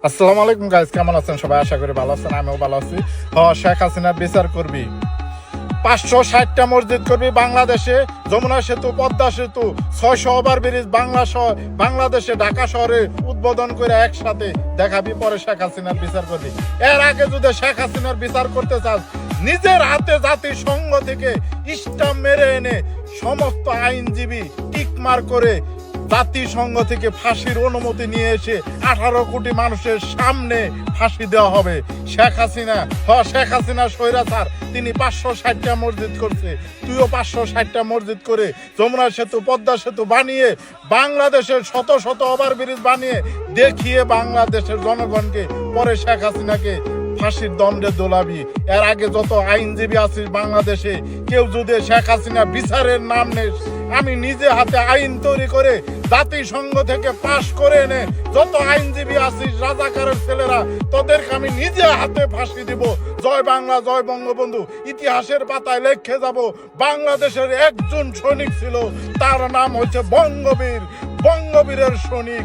আসসালামু আলাইকুম গাইস, কেমন আছেন সবাই? আশা করি ভালো আছেন, আমিও ভালো আছি। শেখ হাসিনার বিচার করবি, 560টা মসজিদ করবি বাংলাদেশে, যমুনা সেতু, পদ্মা সেতু, 600 ওভার ব্রিজ বাংলাদেশে ঢাকা শহরে উদ্বোধন করে একসাথে দেখাবি, পরে শেখ হাসিনার বিচার করবি। এর আগে যদি শেখ হাসিনার বিচার করতে চাস, নিজের হাতে জাতিসংঘ থেকে স্টাম্প মেরে এনে সমস্ত আইনজীবী টিকমার করে জাতিসংঘ থেকে ফাঁসির অনুমতি নিয়ে এসে 18 কোটি মানুষের সামনে ফাঁসি দেওয়া হবে। শেখ হাসিনা স্বৈরাচার, তিনি 560টা মসজিদ করছে, তুইও 560টা মসজিদ করে যমুনা সেতু, পদ্মা সেতু বানিয়ে বাংলাদেশের শত শত ওভার ব্রিজ বানিয়ে দেখিয়ে বাংলাদেশের জনগণকে পরে শেখ হাসিনাকে ফাঁসির দণ্ডে দোলাবি। এর আগে যত আইনজীবী আছিস বাংলাদেশে, কেউ যদি শেখ হাসিনা বিচারের নাম নেস, আমি নিজে হাতে আইন তৈরি করে জাতিসংঘ থেকে পাশ করে এনে যত আইনজীবী আছিস, রাজাকারের ছেলেরা, তোদেরকে আমি নিজে হাতে ফাঁসি দিব। জয় বাংলা, জয় বঙ্গবন্ধু। ইতিহাসের পাতায় লেখে যাব, বাংলাদেশের একজন সৈনিক ছিল, তার নাম হচ্ছে বঙ্গবীর, বঙ্গবীরের সৈনিক